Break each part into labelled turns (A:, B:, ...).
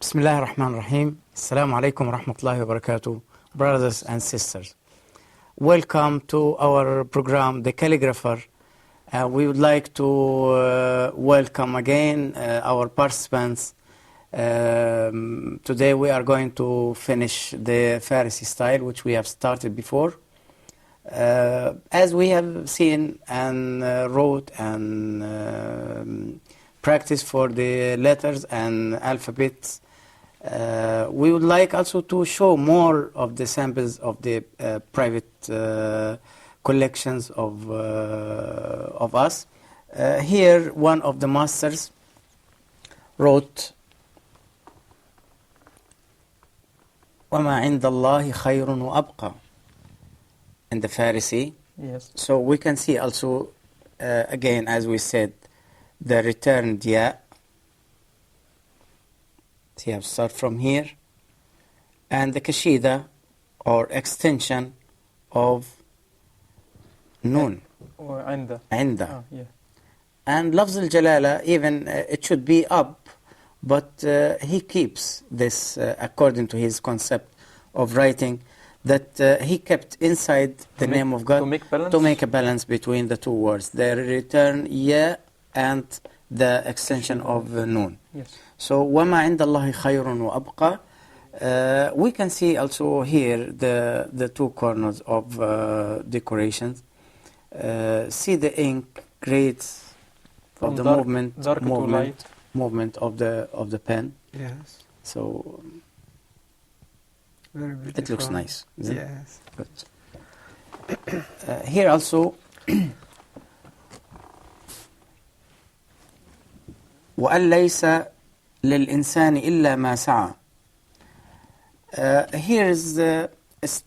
A: Bismillah ar-Rahman ar-Rahim. Assalamu alaikum wa rahmatullahi wa barakatuh. Brothers and sisters, welcome to our program, The Calligrapher. We would like to welcome again our participants. Today we are going to finish the Farsi style, which we have started before. As we have seen and wrote and practiced for the letters and alphabets, we would like also to show more of the samples of the private collections of us. Here, one of the masters wrote, وَمَا عِنْدَ اللَّهِ خَيْرٌ وَأَبْقَى in the Farsi.
B: Yes.
A: So we can see also, again, as we said, the returned ya. So you have to start from here. And the kashida, or extension of nun.
B: Or عند.
A: عند.
B: Yeah.
A: And lafz al-jalala, even it should be up, but he keeps this according to his concept of writing, that he kept inside the name of God
B: to
A: make a balance between the two words, the return ya and the extension of nun.
B: Yes.
A: So وَمَا عِنْدَ اللَّهِ خَيْرٌ وَأَبْقَى. We can see also here the two corners of decorations. See the ink grades of the movement of the pen.
C: Yes.
A: So
C: Very beautiful.
A: it looks nice.
C: Yes.
A: Good. Here also, وَأَنْ لَيْسَ لِلْإِنسَانِ إِلَّا مَا سَعَى. Here is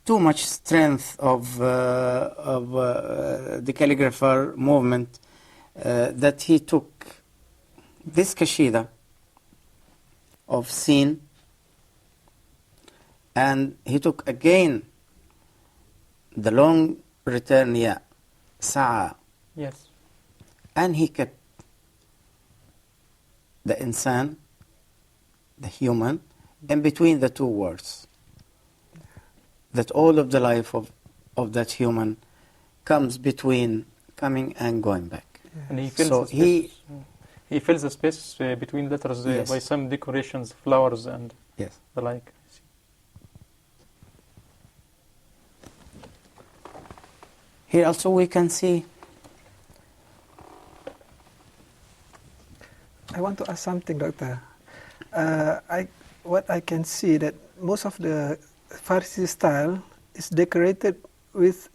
A: too much strength of the calligrapher movement, that he took this kashida of sin, and he took again the long return ya, sa'a.
B: Yes.
A: And he kept the insan, the human, in between the two words. That all of the life of that human comes between coming and going back.
C: Yes.
B: And he fills
A: So
B: the space, he fills the space between letters
A: Yes.
B: by some decorations, flowers and
A: Yes.
B: the like.
A: Here also we can see.
C: I want to ask something, Doctor. What I can see that most of the Farsi style is decorated with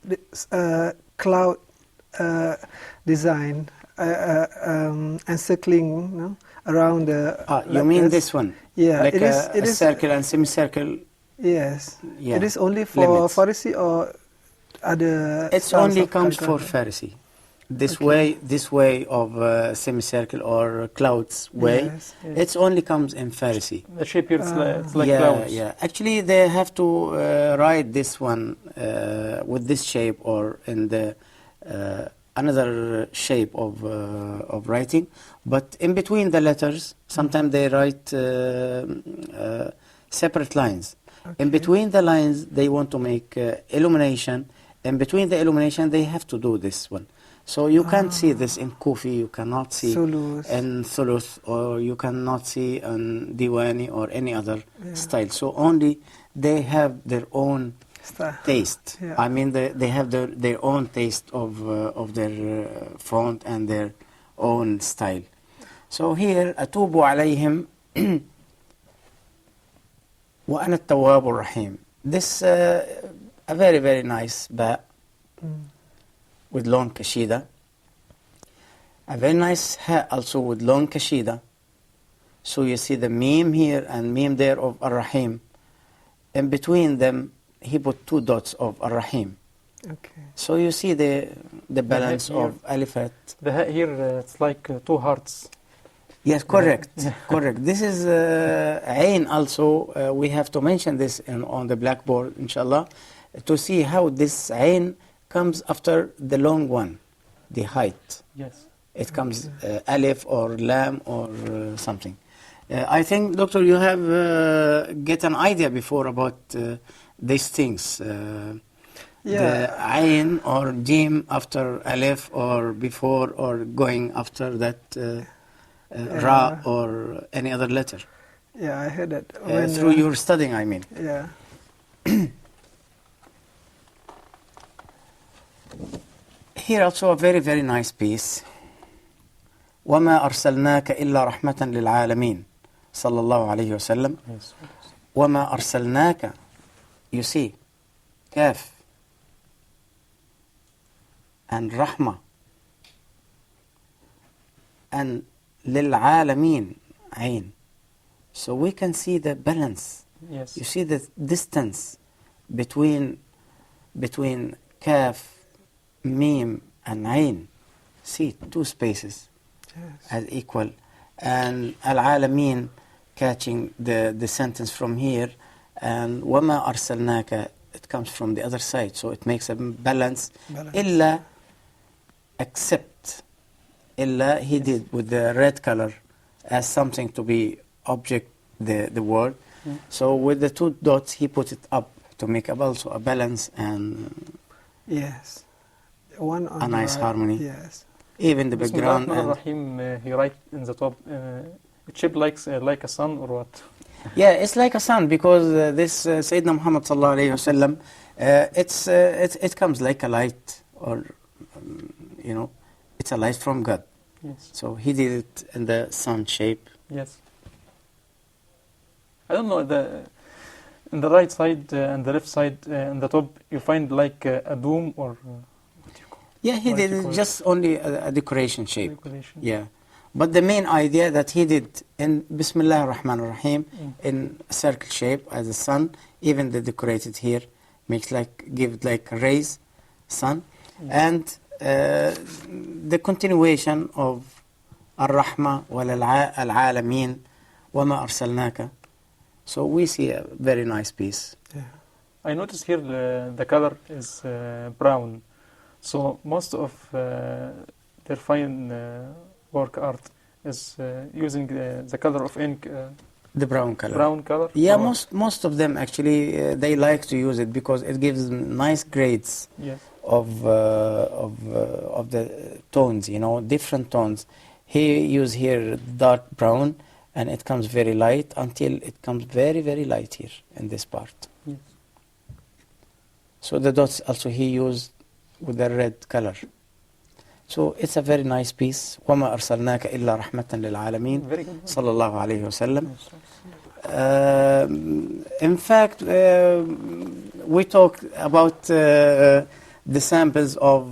C: cloud design, encircling around the.
A: You mean this one?
C: Yeah,
A: like
C: it is
A: circle and semicircle.
C: Yes.
A: Yeah.
C: It is only for
A: Limits.
C: Farsi or other.
A: It
C: styles
A: only
C: of
A: comes for
C: calligraphy?
A: Farsi. This
C: Okay.
A: way of semicircle or clouds way,
C: Yes.
A: it only comes in Farsi.
B: The shape here, it's like
A: yeah,
B: flowers.
A: yeah. Actually, they have to write this one with this shape or in the another shape of writing. But in between the letters, sometimes they write separate lines.
C: Okay.
A: In between the lines, they want to make illumination. In between the illumination, they have to do this one. So you can't see this in Kufi, you cannot see
C: Sulus.
A: in Thuluth, or you cannot see in Diwani or any other style. So only they have their own taste.
C: Yeah.
A: I mean, they have their own taste of their font and their own style. So here, أتوب عليهم وأنا التواب الرحيم. This a very very nice ba with long kashida. A very nice ha also with long kashida. So you see the meme here and meme there of Ar-Rahim. In between them, he put 2 dots of Ar-Rahim.
C: Okay.
A: So you see the balance
B: here,
A: of alifat.
B: The ha here, it's like 2 hearts.
A: Yes, correct,
B: Yeah.
A: correct. This is Ain also. We have to mention this on the blackboard, inshallah, to see how this Ain comes after the long one, the height.
B: Yes.
A: It comes Alif or Lam or something. I think, Doctor, you have get an idea before about these things. The Ain or Jim after Alif or before or going after that Ra or any other letter.
C: Yeah, I heard that. When,
A: Through your studying, I mean.
C: Yeah.
A: Here also a very, very nice piece. وَمَا أَرْسَلْنَاكَ إِلَّا رَحْمَةً لِلْعَالَمِينَ صلى الله عليه وسلم.
B: Yes.
A: وَمَا أَرْسَلْنَاكَ. You see, Kaf and Rahma and لِلْعَالَمِينَ Ain. So we can see the balance.
B: Yes.
A: You see the distance between Kaf, Mim and Ain. See, 2 spaces.
C: Yes.
A: As equal, and Al-Alamin catching the sentence from here, and وَمَا أَرْسَلْنَاكَ, it comes from the other side, so it makes a balance. إِلَّا, except, إِلَّا he did with the red color as something to be object, the word. So with the 2 dots he put it up to make also a balance and
C: Yes. One on
A: a
C: the
A: nice
C: right.
A: harmony.
C: Yes.
A: Even the background. And
B: Rahim, he write in the top, it shaped like a sun or what?
A: yeah, it's like a sun because this Sayyidina Muhammad sallallahu alayhi wasallam, it comes like a light, or you know, it's a light from God.
B: Yes.
A: So he did it in the sun shape.
B: Yes. I don't know, in the right side and the left side and the top, you find like a dome or what do you call it?
A: Yeah, he
B: What
A: did
B: do you
A: it
B: call
A: just only a decoration shape.
B: Decoration.
A: Yeah, but the main idea that he did in Bismillah ar-Rahman ar-Rahim in a circle shape as a sun, even the decorated here makes give like a rays, sun, and the continuation of Ar-Rahma wal-Alamin وَمَا أَرْسَلْنَاكَ. So we see a very nice piece.
C: Yeah.
B: I notice here the color is brown. So most of their fine work art is using the color of ink.
A: The brown color.
B: Brown color?
A: Yeah,
B: or
A: most of them actually they like to use it because it gives them nice grades
B: yes.
A: of the tones, you know, different tones. He use here dark brown, and it comes very light until it comes very, very light here in this part.
B: Yes.
A: So the dots also he used with the red color. So it's a very nice piece. وَمَا أَرْسَلْنَاكَ إِلَّا رَحْمَةً لِلْعَالَمِينَ
B: Very good.
A: صلى الله عليه وسلم.
B: Yes.
A: In fact, we talked about the samples of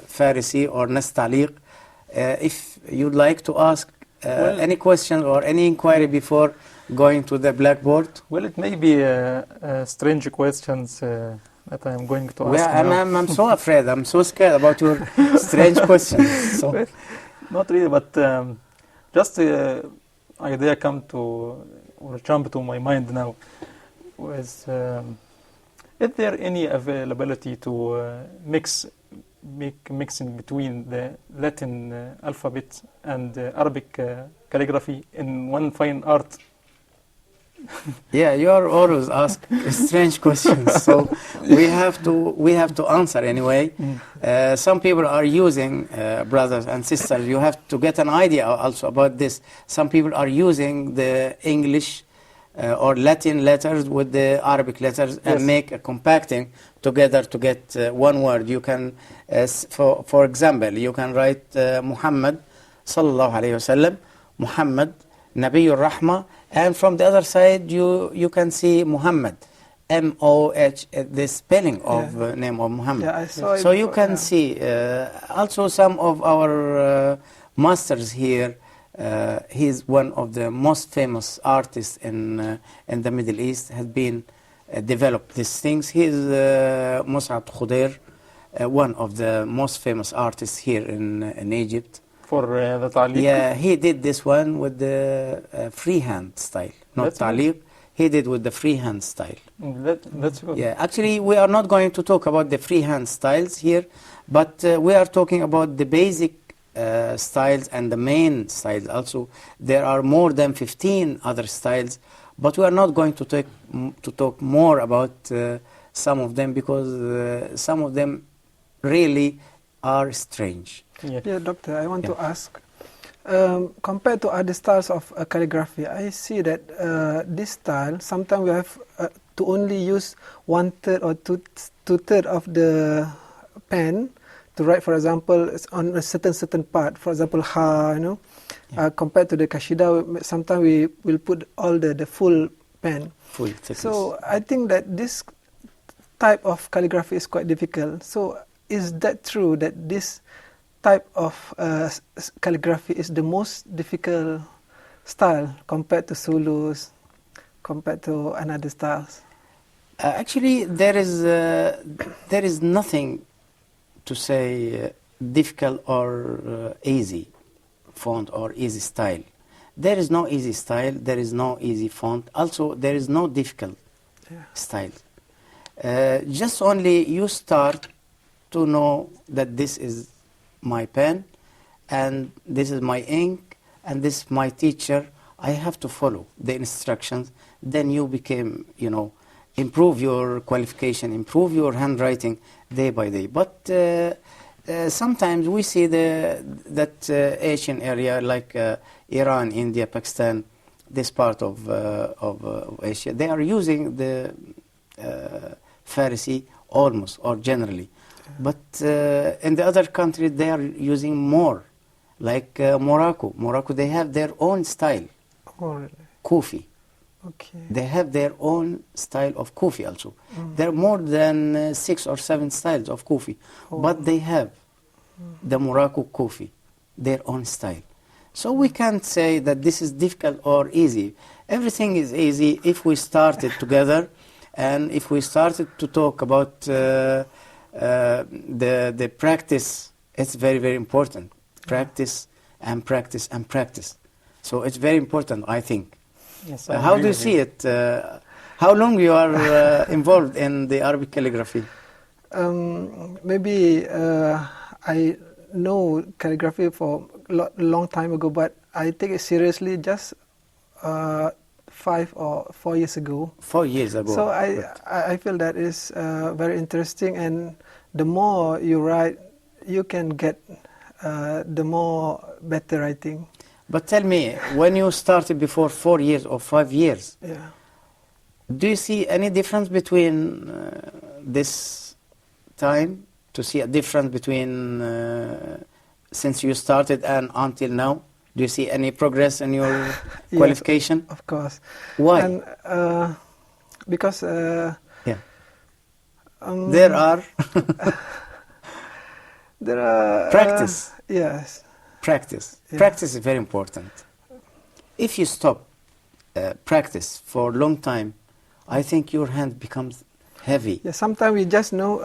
A: Farisi or Nastaliq. If you'd like to ask any question or any inquiry before going to the blackboard.
B: Well, it may be strange questions that I am going to ask now.
A: I'm so afraid. I'm so scared about your strange questions. So.
B: Well, not really, but just idea come to or jump to my mind now. Is there any availability to mixing between the Latin alphabet and Arabic calligraphy in one fine art?
A: Yeah, you are always ask strange questions, so we have to answer anyway. Some people are using, brothers and sisters, you have to get an idea also about this. Some people are using the English or Latin letters with the Arabic letters and make a compacting together to get one word. You can, for example, you can write Muhammad sallallahu alayhi wasallam, Muhammad Nabiyur Rahma, And from the other side, you can see Muhammad, M-O-H, the spelling of name of Muhammad.
C: Yeah, I saw it
A: So you
C: before,
A: can
C: yeah.
A: see also some of our masters here. He's one of the most famous artists in the Middle East. Has been developed these things. He's Mus'ab Khudair, one of the most famous artists here in Egypt.
B: For the ta'liq?
A: Yeah, he did this one with the freehand style, not
B: That's good.
A: ta'liq. He did with the freehand style.
B: That's good.
A: Yeah, actually, we are not going to talk about the freehand styles here, but we are talking about the basic styles and the main styles. Also, there are more than 15 other styles, but we are not going to talk more about some of them because some of them really are strange.
B: Yeah.
C: Yeah, doctor, I want
A: Yeah.
C: to ask, compared to other styles of calligraphy, I see that this style, sometimes we have to only use 1/3 or two-third of the pen to write, for example, on a certain part, for example, ha, you know. Compared to the kashida, sometimes we will put all the full pen.
A: Full thickness.
C: So I think that this type of calligraphy is quite difficult. So is that true that this type of calligraphy is the most difficult style compared to Zulus, compared to another styles?
A: Actually, there is nothing to say difficult or easy font or easy style. There is no easy style. There is no easy font. Also, there is no difficult style. Just only you start to know that this is my pen, and this is my ink, and this is my teacher. I have to follow the instructions. Then you became, improve your qualification, improve your handwriting day by day. But sometimes we see that Asian area like Iran, India, Pakistan, this part of Asia, they are using the Farsi almost or generally. But in the other countries, they are using more, like Morocco. Morocco, they have their own style,
C: Oh, really?
A: Kufi.
C: Okay.
A: They have their own style of Kufi also. There are more than 6 or 7 styles of Kufi, but they have the Morocco Kufi, their own style. So we can't say that this is difficult or easy. Everything is easy if we started together, and if we started to talk about the practice. It's very, very important. Practice and practice and practice. So it's very important, I think.
B: Yes,
A: How do you see it? How long you are involved in the Arabic calligraphy?
C: Maybe I know calligraphy for a long time ago, but I take it seriously just 5 or 4 years ago.
A: 4 years ago.
C: So I feel that is very interesting, and the more you write, you can get the more better writing.
A: But tell me, when you started before 4 years or 5 years, do you see any difference between this time, to see a difference between since you started and until now? Do you see any progress in your qualification?
C: Of course.
A: Why?
C: And, because
A: there are practice.
C: Yes.
A: Practice.
C: Yeah.
A: Practice is very important. If you stop practice for a long time, I think your hand becomes heavy.
C: Yeah, sometimes we just know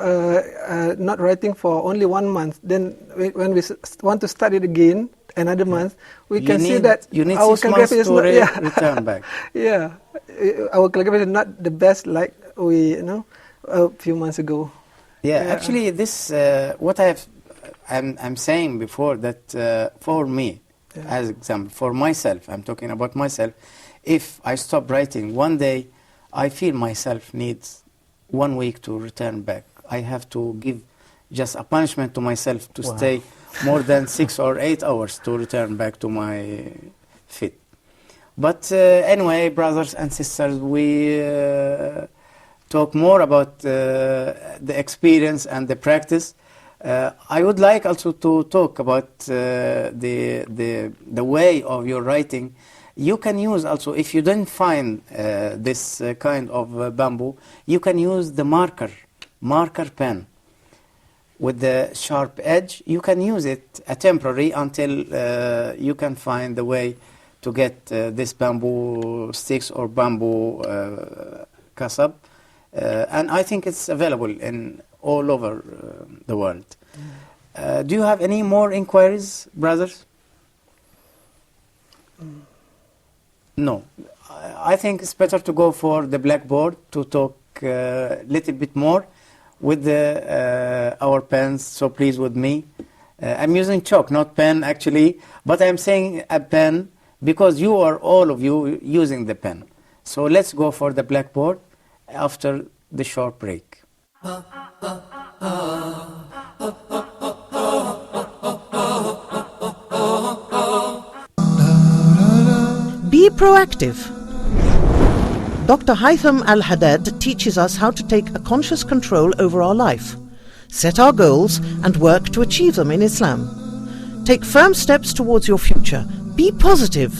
C: not writing for only 1 month. Then when we want to start it again, another month, we can see that
A: you need
C: our
A: 6 months
C: calligraphy is
A: to
C: not
A: return back.
C: Yeah, our calligraphy is not the best like we a few months ago.
A: Yeah, actually, this what I'm saying before that for me, as example, for myself, I'm talking about myself. If I stop writing one day, I feel myself needs 1 week to return back. I have to give just a punishment to myself to stay more than 6 or 8 hours to return back to my feet. But anyway, brothers and sisters, we talk more about the experience and the practice. I would like also to talk about the way of your writing. You can use also, if you didn't find this kind of bamboo, you can use the marker pen with the sharp edge. You can use it temporary until you can find the way to get this bamboo sticks or bamboo kasab. And I think it's available in all over the world. Do you have any more inquiries, brothers? No. I think it's better to go for the blackboard to talk a little bit more with our pens, so please with me. I'm using chalk, not pen actually, but I'm saying a pen because you are all of you using the pen. So let's go for the blackboard after the short break.
D: Be proactive. Dr. Haitham Al-Haddad teaches us how to take a conscious control over our life, set our goals and work to achieve them in Islam. Take firm steps towards your future. Be positive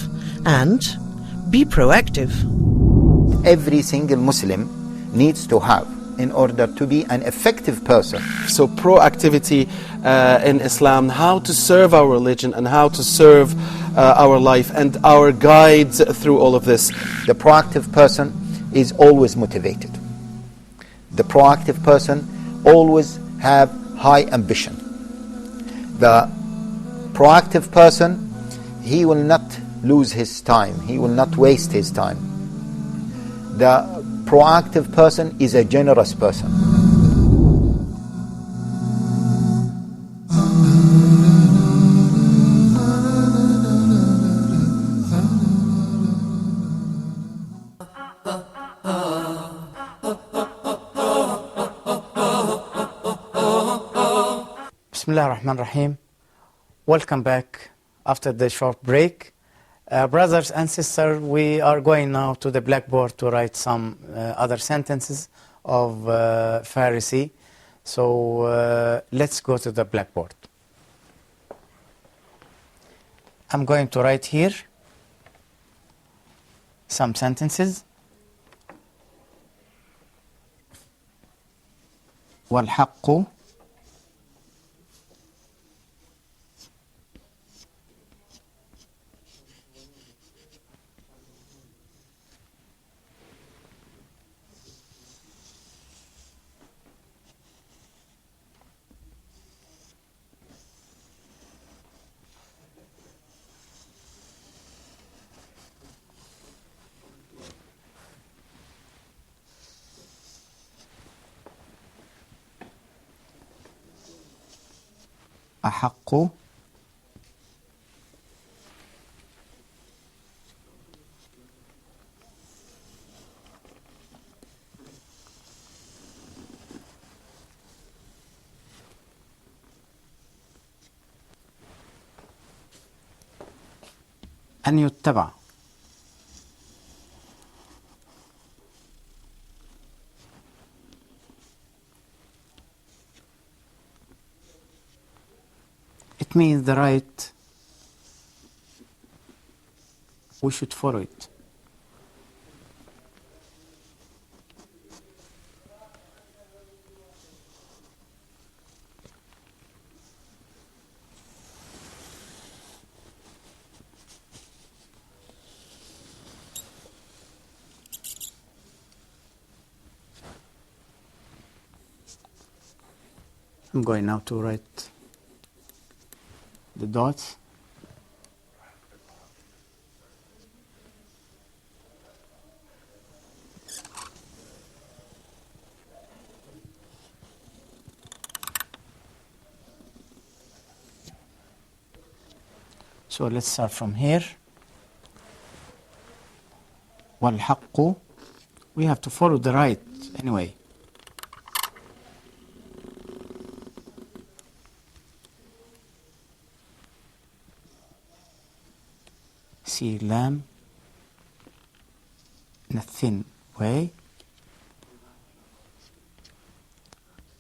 D: and be proactive.
E: Every single Muslim needs to have in order to be an effective person.
F: So proactivity in Islam, how to serve our religion and how to serve our life and our guides through all of this.
E: The proactive person is always motivated. The proactive person always have high ambition. The proactive person, he will not lose his time. He will not waste his time. The proactive person is a generous person.
A: Bismillah ar-Rahman ar-Rahim. Welcome back after the short break. Brothers and sisters, we are going now to the blackboard to write some other sentences of Pharisee. So let's go to the blackboard. I'm going to write here some sentences. والحق أحق أن يتبع. It means the right, we should follow it. I'm going now to write the dots. So let's start from here. والحق, we have to follow the right anyway. See lamb in a thin way.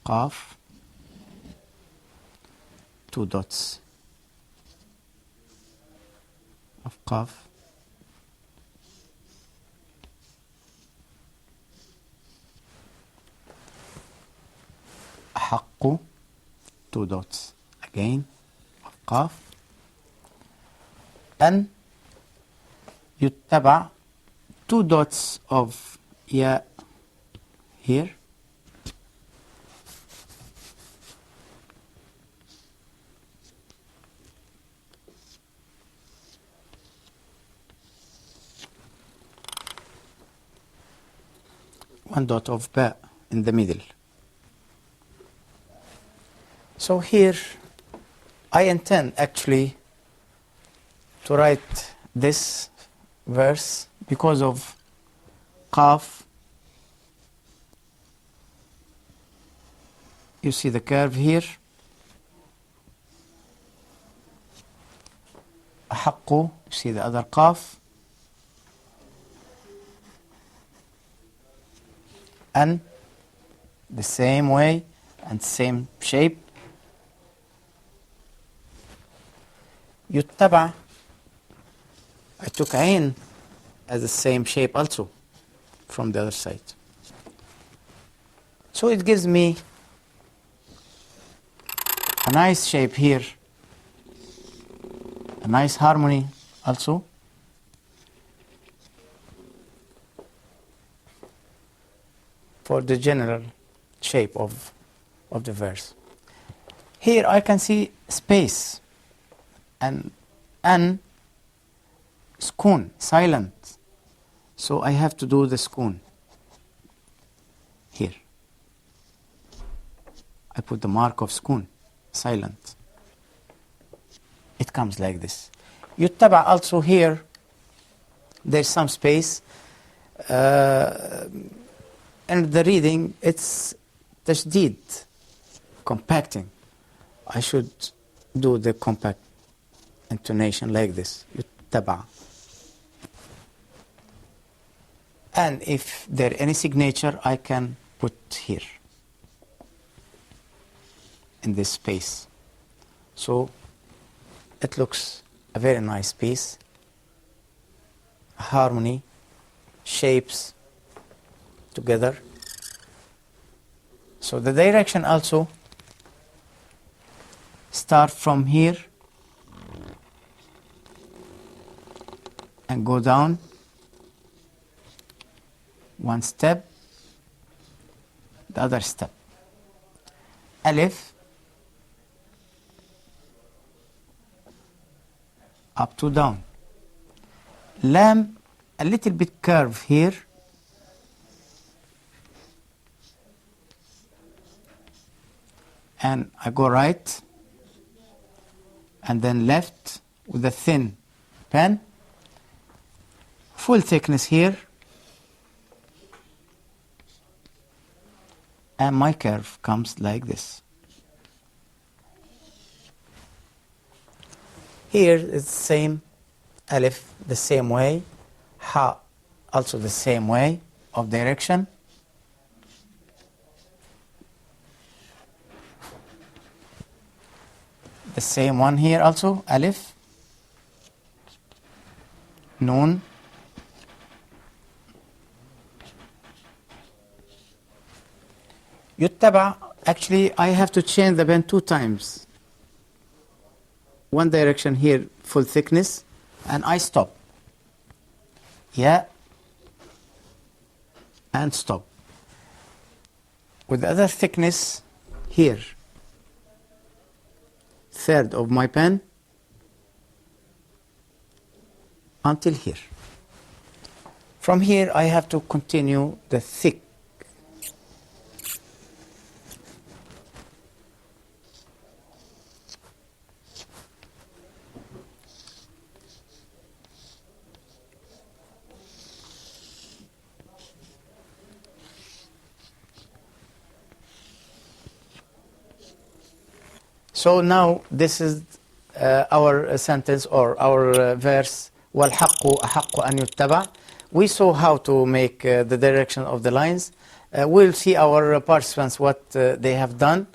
A: Qaf, 2 dots of qaf. أحق, 2 dots again of قاف. أن يتبع, 2 dots of ياء here. One dot of ba in the middle. So here I intend actually to write this verse because of qaf. You see the curve here. أحق, you see the other qaf. And the same way and same shape. يتبع, I took عين as the same shape also from the other side. So it gives me a nice shape here, a nice harmony also. For the general shape of the verse. Here I can see space and sukun, silent. So I have to do the sukun here. I put the mark of sukun, silent. It comes like this. يتبع also here, there's some space. And the reading, it's tashdid, compacting. I should do the compact intonation like this. يتبع. And if there any signature, I can put here in this space. So it looks a very nice piece. Harmony, shapes together. So the direction also start from here and go down one step, the other step. Alif, up to down. Lam, a little bit curve here. And I go right and then left with a thin pen, full thickness here, and my curve comes like this. Here it's the same, alif the same way, ha also the same way of direction. The same one here also, alif, noon, يتبع. Actually, I have to change the pen 2 times. One direction here, full thickness, and I stop. Yeah, and stop. With the other thickness here. Third of my pen until here. From here I have to continue the thick. So now this is our sentence or our verse. وَالْحَقُّ أَحَقُّ أَنْ يُتَّبَعْ. We saw how to make the direction of the lines. We'll see our participants what they have done,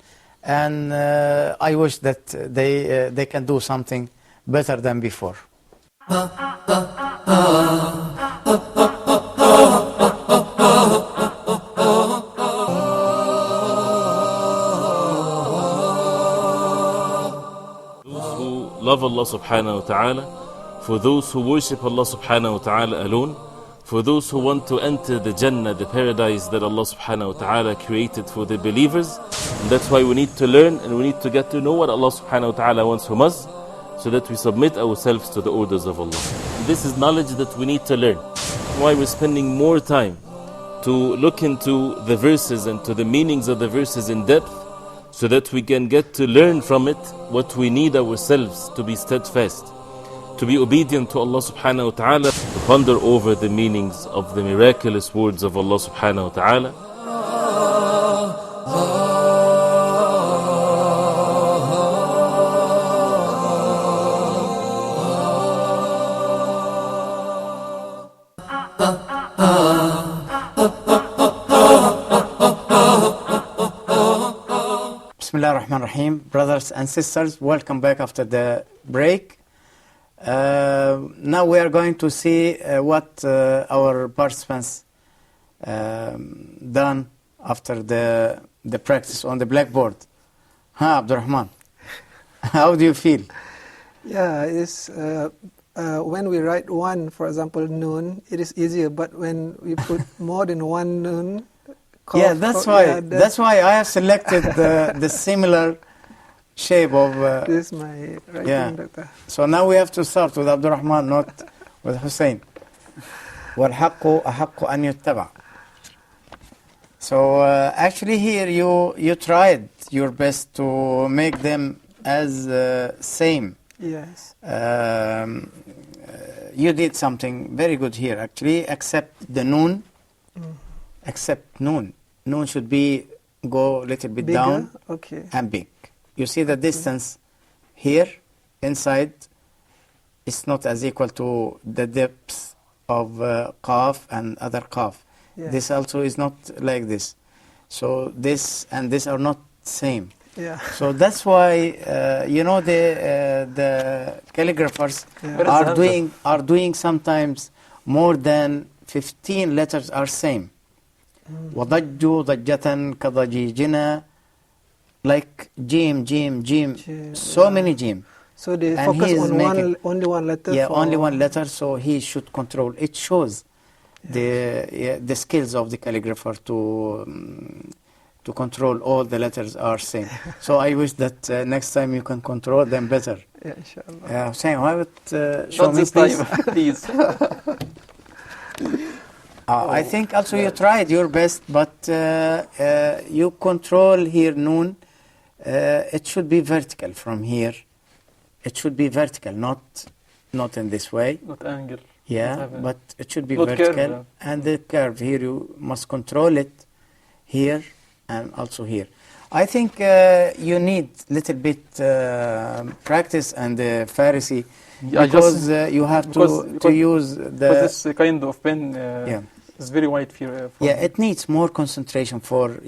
A: and I wish that they can do something better than before.
G: love Allah subhanahu wa ta'ala, for those who worship Allah subhanahu wa ta'ala alone, for those who want to enter the Jannah, the paradise that Allah subhanahu wa ta'ala created for the believers. And that's why we need to learn and we need to get to know what Allah subhanahu wa ta'ala wants from us, so that we submit ourselves to the orders of Allah. This is knowledge that we need to learn. Why we're spending more time to look into the verses and to the meanings of the verses in depth, so that we can get to learn from it what we need ourselves to be steadfast, to be obedient to Allah subhanahu wa ta'ala, to ponder over the meanings of the miraculous words of Allah subhanahu wa ta'ala.
A: Bismillah ar-Rahman ar-Rahim. Brothers and sisters, welcome back after the break. Now we are going to see what our participants done after the practice on the blackboard. Abdurrahman, how do you feel?
C: Yeah, it's when we write one, for example, noon, it is easier. But when we put more than one noon,
A: yeah, that's why I have selected the similar shape of.
C: This is my writing,
A: yeah.
C: Doctor.
A: So now we have to start with Abdurrahman, not with Hussein. وَالْحَقُّ أَحَقُّ أَنْ يُتَّبَعَ. So actually here you tried your best to make them as same.
C: Yes.
A: You did something very good here actually, except the noon. Except noon. Noon should go a little bit
C: Bigger?
A: down
C: Okay.
A: and big. You see the distance here inside is not as equal to the depth of qaf and other qaf.
C: Yeah.
A: This also is not like this. So this and this are not same.
C: Yeah.
A: So that's why the calligraphers
C: Yeah.
A: are doing sometimes more than 15 letters are same. وَضَجُّوا ضَجَّةً كَضَجِيجِنَا, like jim, so many jim.
C: So they
A: And
C: focus
A: he is
C: on only one letter.
A: Yeah,
C: for
A: only one letter, so he should control. It shows the skills of the calligrapher to control all the letters are same. So I wish that next time you can control them better.
C: Yeah, inshallah.
A: Yeah, Hussein, why would show
B: Not
A: me
B: this
A: please?
B: time, please.
A: I think also you tried your best, but you control here noon. It should be vertical from here. It should be vertical, not in this way.
B: Not angle.
A: Yeah, but it should be
B: Not
A: vertical.
B: curve, yeah.
A: And the curve here, you must control it here and also here. I think you need little bit practice and Pharisee,
B: Yeah,
A: because you have to use the...
B: Because this kind of pen
A: Yeah.
B: is very wide for
A: Yeah, it needs more concentration for,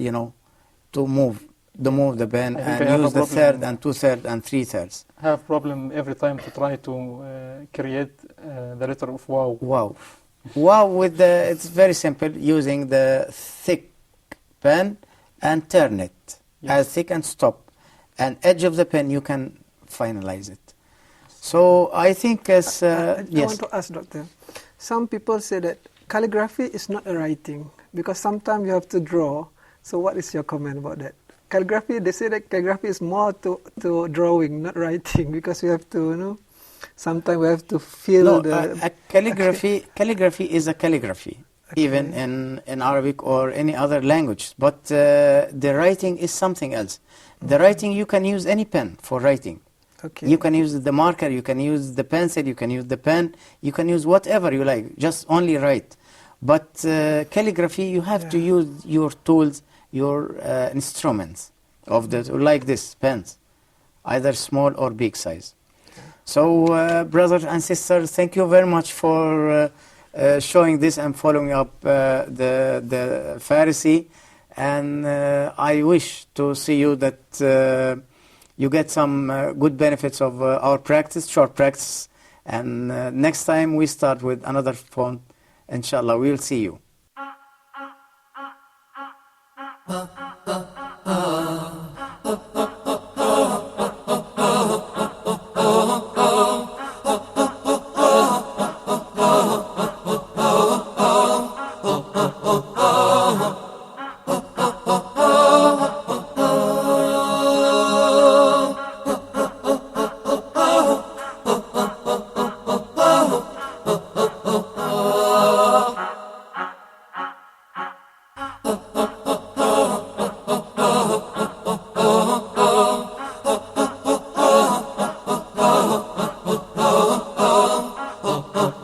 A: to move the pen
B: I think I have
A: and
B: a
A: use the
B: problem.
A: third and 2/3 and 3/3.
B: have problem every time to try to create the letter of wow.
A: Wow. Wow, it's very simple, using the thick pen and turn it as thick and stop. And edge of the pen, you can finalize it. So I think as...
C: I
A: yes.
C: want to ask, Doctor. Some people say that calligraphy is not a writing because sometimes you have to draw. So what is your comment about that? Calligraphy, they say that calligraphy is more to drawing, not writing, because we have to, sometimes we have to feel
A: calligraphy is a calligraphy, even in Arabic or any other language. But the writing is something else. The writing, you can use any pen for writing.
C: Okay.
A: You can use the marker, you can use the pencil, you can use the pen, you can use whatever you like, just only write. But calligraphy, you have to use your tools, your instruments like this, pens, either small or big size. So brothers and sisters, thank you very much for showing this and following up the Pharisee. And I wish to see you that you get some good benefits of our practice, short practice. And next time we start with another font, inshallah, we will see you.
H: ah, ah.